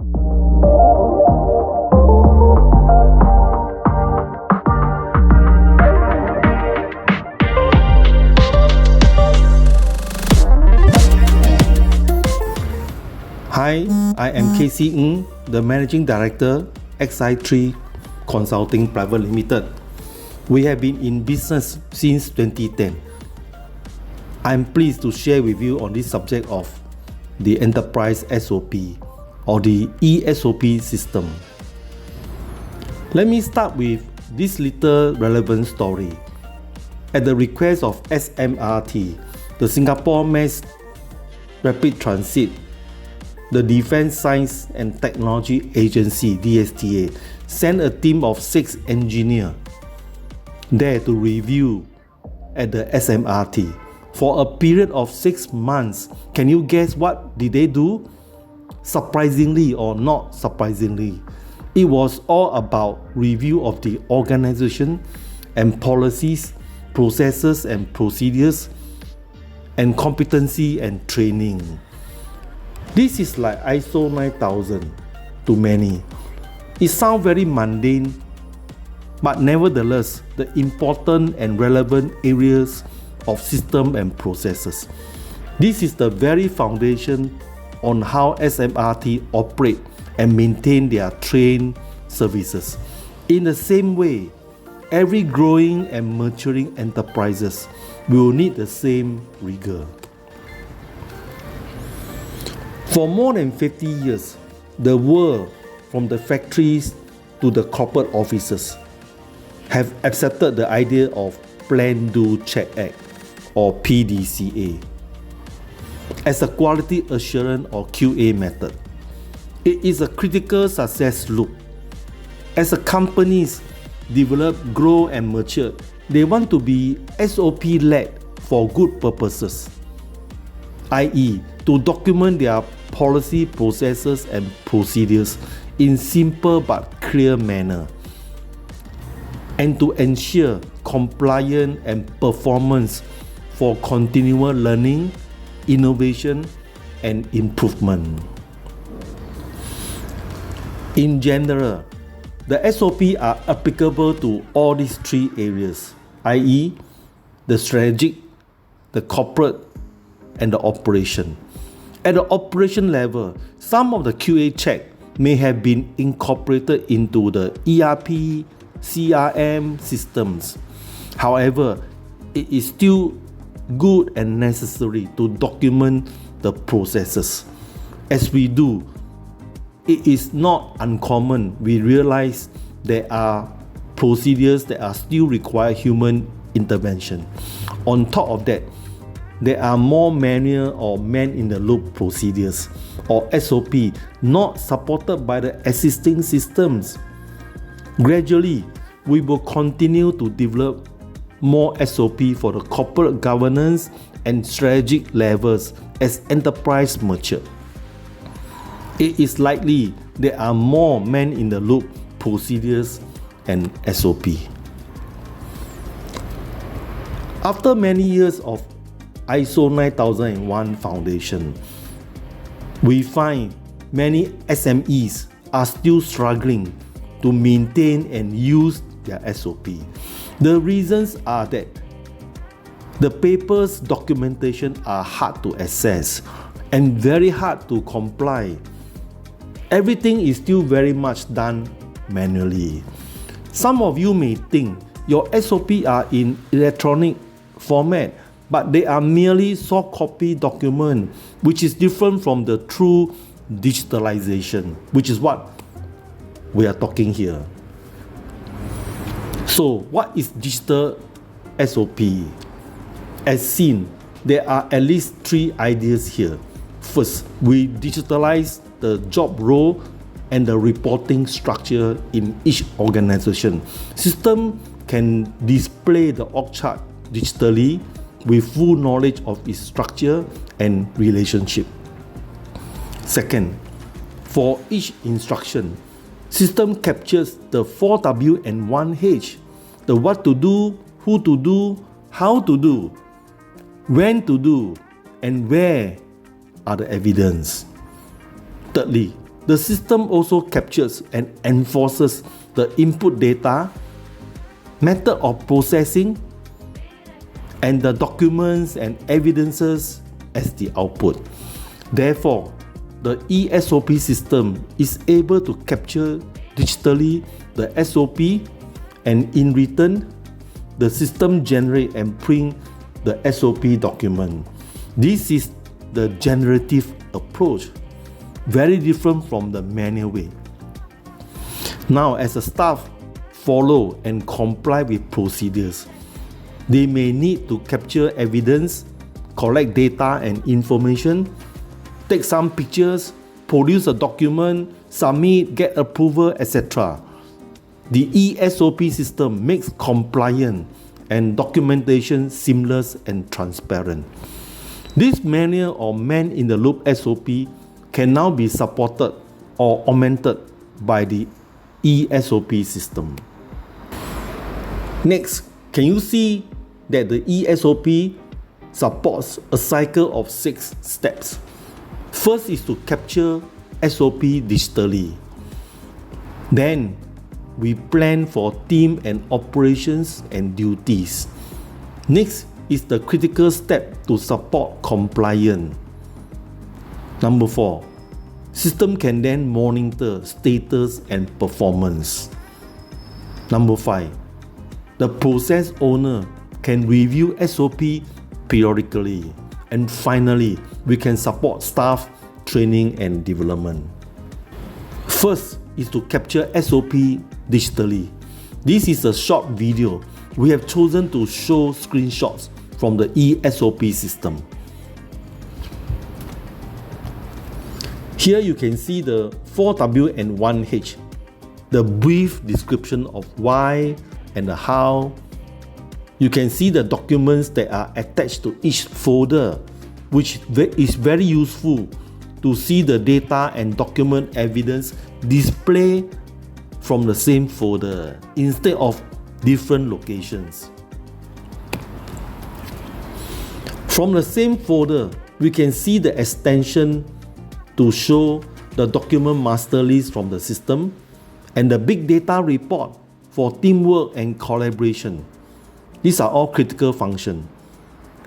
Hi, I am KC Ng, the Managing Director, XI3 Consulting Private Limited. We have been in business since 2010. I'm pleased to share with you on this subject of the enterprise SOP or the e-SOP system. Let me start with this little relevant story. At the request of SMRT, the Singapore Mass Rapid Transit, the Defence Science and Technology Agency DSTA sent a team of 6 engineers there to review at the SMRT for a period of 6 months. Can you guess what did they do? Surprisingly or not surprisingly, it was all about review of the organization and policies, processes and procedures, and competency and training. This is like ISO 9000 to many. It sounds very mundane, but nevertheless, the important and relevant areas of system and processes. This is the very foundation on how SMRT operate and maintain their trained services. In the same way, every growing and maturing enterprises will need the same rigor. For more than 50 years, the world, from the factories to the corporate offices, have accepted the idea of Plan, Do, Check, Act or PDCA as a quality assurance or QA method. It is a critical success loop. As companies develop, grow and mature, they want to be SOP-led for good purposes, i.e. to document their policy, processes and procedures in simple but clear manner, and to ensure compliance and performance for continual learning, innovation and improvement. In general, the SOP are applicable to all these 3 areas, i.e. the strategic, the corporate and the operation. At the operation level, some of the QA check may have been incorporated into the ERP, CRM systems. However, it is still good and necessary to document the processes. As we do, it is not uncommon we realize there are procedures that are still require human intervention. On top of that, there are more manual or man-in-the-loop procedures or SOP not supported by the existing systems. Gradually, we will continue to develop more SOP for the corporate governance and strategic levels as enterprise mature. It is likely there are more man-in-the-loop procedures and SOP. After many years of ISO 9001 foundation, we find many SMEs are still struggling to maintain and use their SOP. The reasons are that the paper's documentation are hard to access and very hard to comply. Everything is still very much done manually. Some of you may think your SOP are in electronic format, but they are merely soft copy document, which is different from the true digitalization, which is what we are talking here. So, what is digital SOP? As seen, there are at least 3 ideas here. First, we digitalize the job role and the reporting structure in each organization. System can display the org chart digitally with full knowledge of its structure and relationship. Second, for each instruction, system captures the 4W and 1H, the what to do, who to do, how to do, when to do, and where are the evidence. Thirdly, The system also captures and enforces the input data, method of processing, and the documents and evidences as the output. Therefore, the e-SOP system is able to capture digitally the SOP, and in return, the system generate and print the SOP document. This is the generative approach, very different from the manual way. Now, as a staff follow and comply with procedures, they may need to capture evidence, collect data and information, take some pictures, produce a document, submit, get approval, etc. The e-SOP system makes compliance and documentation seamless and transparent. This manual or man-in-the-loop SOP can now be supported or augmented by the e-SOP system. Next, can you see that the e-SOP supports a cycle of 6 steps? First is to capture SOP digitally. Then, we plan for team and operations and duties. Next is the critical step to support compliance. Number 4, system can then monitor status and performance. Number 5, the process owner can review SOP periodically. And finally, we can support staff training and development. First is to capture SOP digitally. This is a short video. We have chosen to show screenshots from the e-SOP system. Here you can see the 4W and 1H, the brief description of why and the how. You can see the documents that are attached to each folder, which is very useful to see the data and document evidence displayed from the same folder instead of different locations. From the same folder, we can see the extension to show the document master list from the system and the big data report for teamwork and collaboration. These are all critical functions,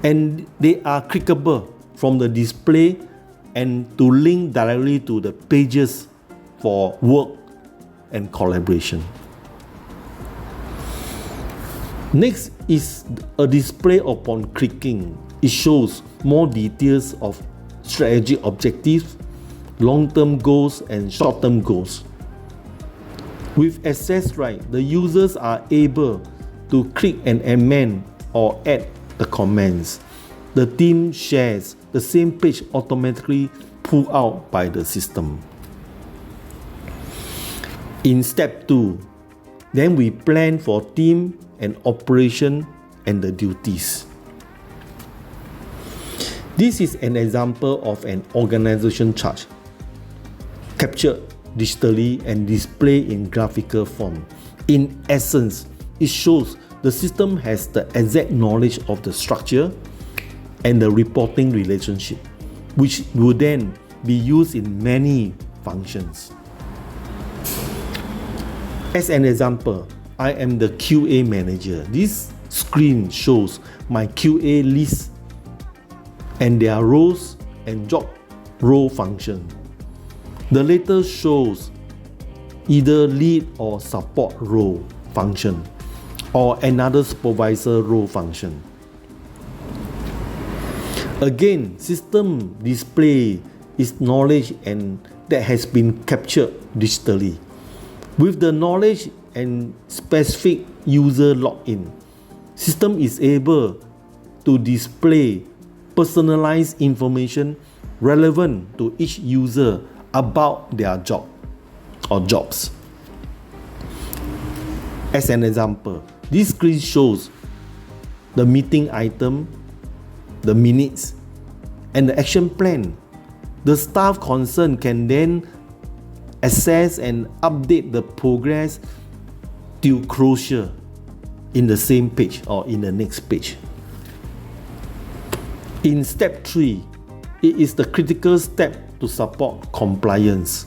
and they are clickable from the display and to link directly to the pages for work and collaboration. Next is a display upon clicking. It shows more details of strategic objectives, long-term goals and short-term goals. With access right, the users are able to click and amend or add the comments. The team shares the same page automatically pulled out by the system. In step 2, then we plan for team and operation and the duties. This is an example of an organization chart captured digitally and displayed in graphical form. In essence, it shows the system has the exact knowledge of the structure and the reporting relationship, which will then be used in many functions. As an example, I am the QA manager. This screen shows my QA list and their roles and job role function. The latter shows either lead or support role function or another supervisor role function. Again, system display is knowledge and that has been captured digitally. With the knowledge and specific user login, system is able to display personalized information relevant to each user about their job or jobs. As an example, this screen shows the meeting item, the minutes, and the action plan. The staff concerned can then access and update the progress till closure in the same page or in the next page. In step 3, it is the critical step to support compliance.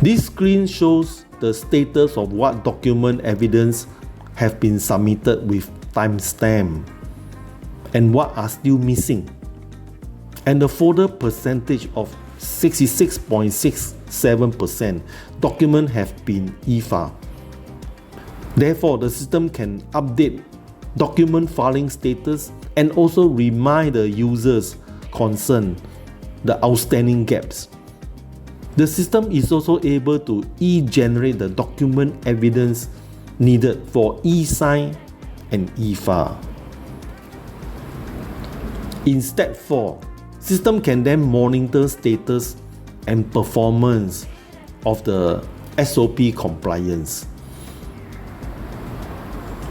This screen shows the status of what document evidence have been submitted with timestamp and what are still missing, and the folder percentage of 66.67% document have been e-filed. Therefore, the system can update document filing status and also remind the users concerned the outstanding gaps. The system is also able to e-generate the document evidence needed for e-sign and e-file. In step 4, system can then monitor status and performance of the SOP compliance.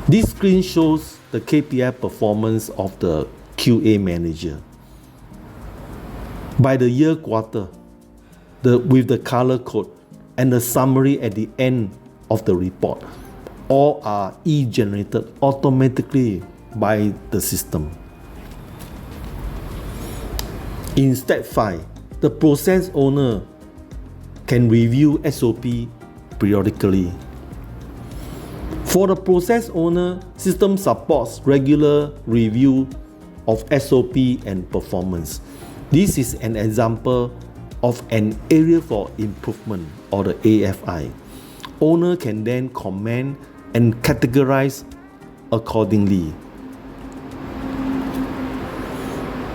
This screen shows the KPI performance of the QA manager. By the year quarter, with the color code and the summary at the end of the report, all are e-generated automatically by the system. In step 5, the process owner can review SOP periodically. For the process owner, system supports regular review of SOP and performance. This is an example of an area for improvement, or the AFI. Owner can then comment and categorize accordingly.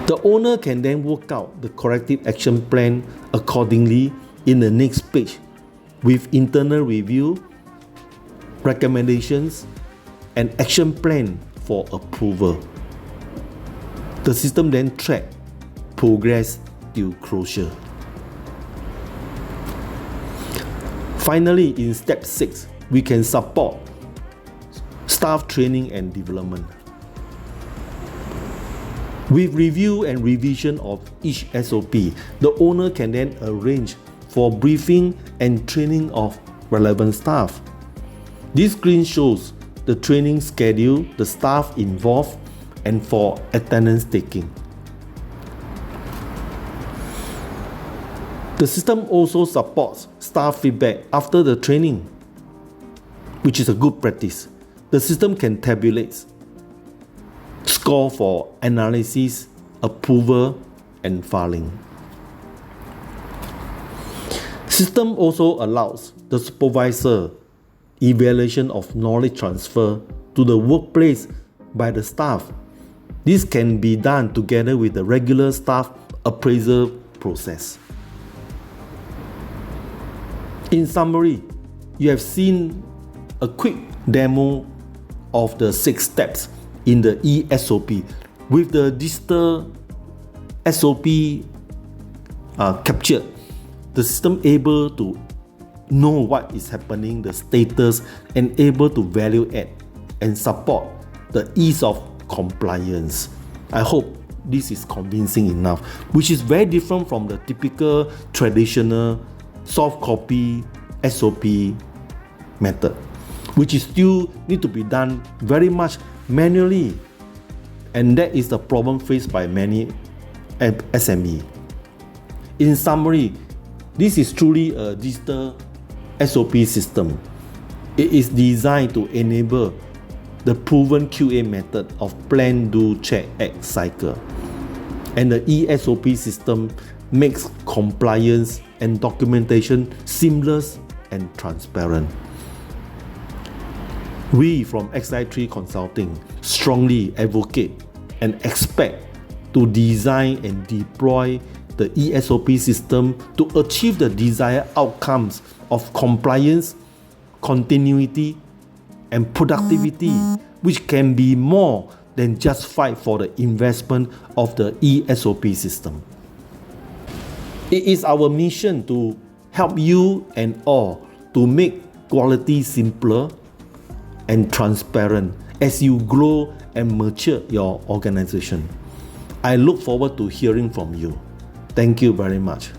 The owner can then work out the corrective action plan accordingly in the next page with internal review, recommendations, and action plan for approval. The system then tracks progress till closure. Finally, in step 6, we can support staff training and development. With review and revision of each SOP, the owner can then arrange for briefing and training of relevant staff. This screen shows the training schedule, the staff involved, and for attendance taking. The system also supports staff feedback after the training, which is a good practice. The system can tabulate score for analysis, approval, and filing. System also allows the supervisor evaluation of knowledge transfer to the workplace by the staff. This can be done together with the regular staff appraisal process. In summary, you have seen a quick demo of the 6 steps in the e-SOP with the digital SOP captured. The system able to know what is happening, the status, and able to value add and support the ease of compliance. I hope this is convincing enough, which is very different from the typical traditional soft copy SOP method, which is still need to be done very much manually, and that is the problem faced by many SME. In summary, this is truly a digital SOP system. It is designed to enable the proven QA method of plan, do, check, act cycle. And the e-SOP system makes compliance and documentation seamless and transparent. We from XI3 Consulting strongly advocate and expect to design and deploy the e-SOP system to achieve the desired outcomes of compliance, continuity, and productivity, which can be more than just fight for the investment of the e-SOP system. It is our mission to help you and all to make quality simpler and transparent as you grow and mature your organization. I look forward to hearing from you. Thank you very much.